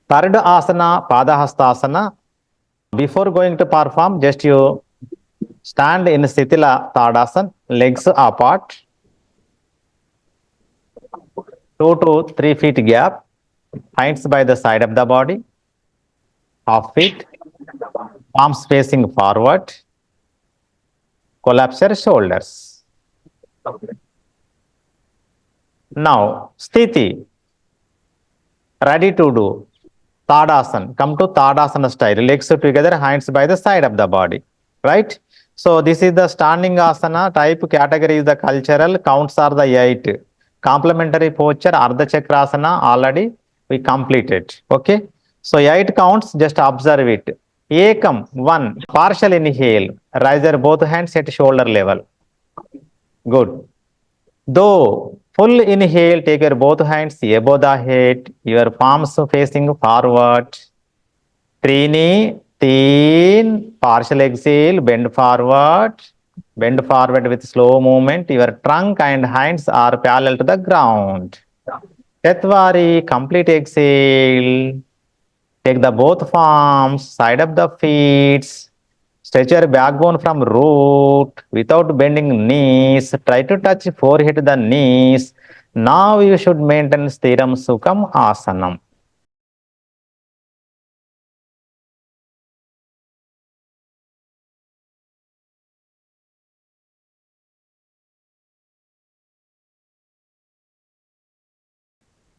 Third asana, padahastasana. Before going to perform, just you stand in Sthitila Tadasana, legs apart, 2 to 3 feet gap, hands by the side of the body, half feet, palms facing forward, collapse your shoulders. Now, Sthiti, ready to do. Tadasana. Come to Tadasana style. Legs together, hands by the side of the body. Right? So, this is the standing asana. Type category is the cultural. Counts are the 8. Complementary posture, Ardha Chakrasana, already we completed. Okay? So, 8 counts, just observe it. Ekam, 1. Partial inhale. Raise your both hands at shoulder level. Good. Though full inhale, take your both hands above the head, your palms facing forward. Trini, teen, partial exhale, bend forward with slow movement. Your trunk and hands are parallel to the ground. Chatwari, complete exhale. Take the both palms, side of the feet. Stretch your backbone from root without bending knees. Try to touch forehead to the knees. Now you should maintain Sthiram Sukham Asanam.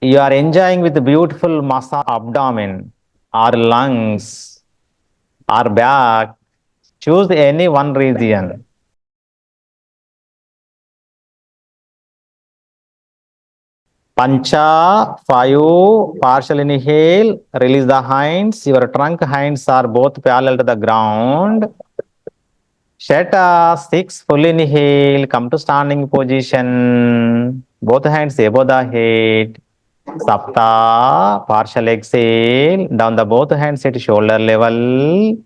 You are enjoying with beautiful massage abdomen or lungs or back. Choose any one region. Pancha, 5, partial inhale, release the hands. Your trunk hands are both parallel to the ground. Sheta, 6, full inhale, come to standing position. Both hands above the head. Sapta, partial exhale, down the both hands at shoulder level.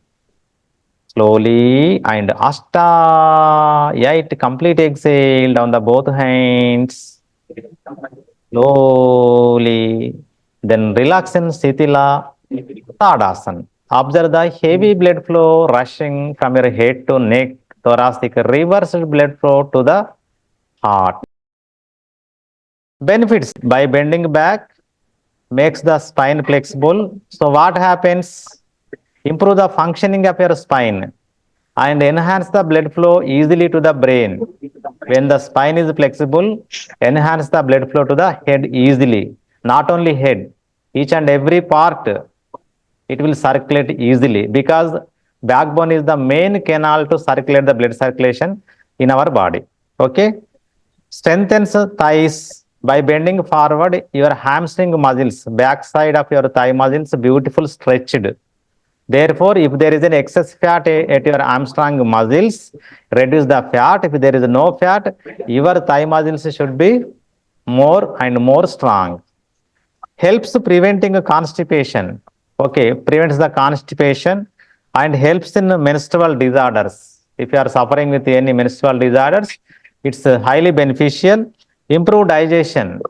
Slowly. And Ashta, 8, complete exhale, down the both hands. Slowly. Then relax in Sthitila Tadasana. Observe the heavy blood flow rushing from your head to neck, thoracic, reversed blood flow to the heart. Benefits by bending back makes the spine flexible. So what happens? Improve the functioning of your spine and enhance the blood flow easily to the brain. When the spine is flexible, enhance the blood flow to the head easily. Not only head, each and every part, it will circulate easily because backbone is the main canal to circulate the blood circulation in our body. Okay? Strengthens thighs by bending forward your hamstring muscles, back side of your thigh muscles, beautiful stretched. Therefore, if there is an excess fat at your hamstring muscles, reduce the fat. If there is no fat, your thigh muscles should be more and more strong. Helps preventing constipation. Okay, prevents the constipation and helps in menstrual disorders. If you are suffering with any menstrual disorders, it's highly beneficial. Improve digestion.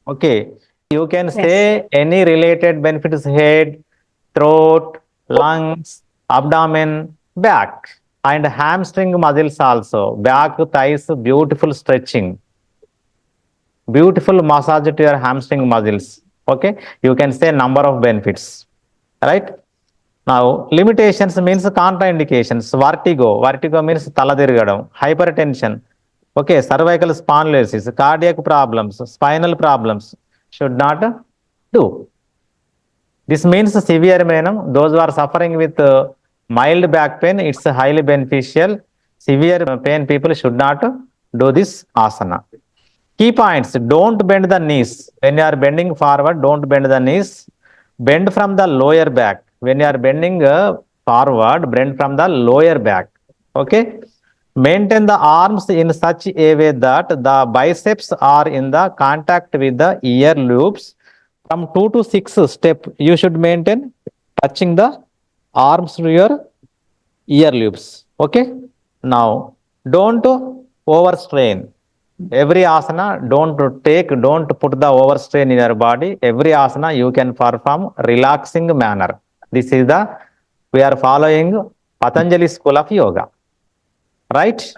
Okay, you can say any related benefits: head, throat, lungs, abdomen, back, and hamstring muscles also. Back, thighs, beautiful stretching, beautiful massage to your hamstring muscles. Okay, you can say number of benefits, right? Now, limitations means contraindications. Vertigo. Vertigo means taladirgadam. Hypertension. Okay, cervical spondylosis, cardiac problems, spinal problems should not do. This means severe menum. Those who are suffering with mild back pain, it's highly beneficial. Severe pain people should not do this asana. Key points: don't bend the knees. When you are bending forward, don't bend the knees. Bend from the lower back. When you are bending forward, bend from the lower back. Okay. Maintain the arms in such a way that the biceps are in the contact with the ear loops. From 2 to 6 step, you should maintain touching the arms to your ear loops. Okay. Now, don't overstrain. Every asana, don't put the overstrain in your body. Every asana you can perform relaxing manner. This is we are following Patanjali school of yoga, right?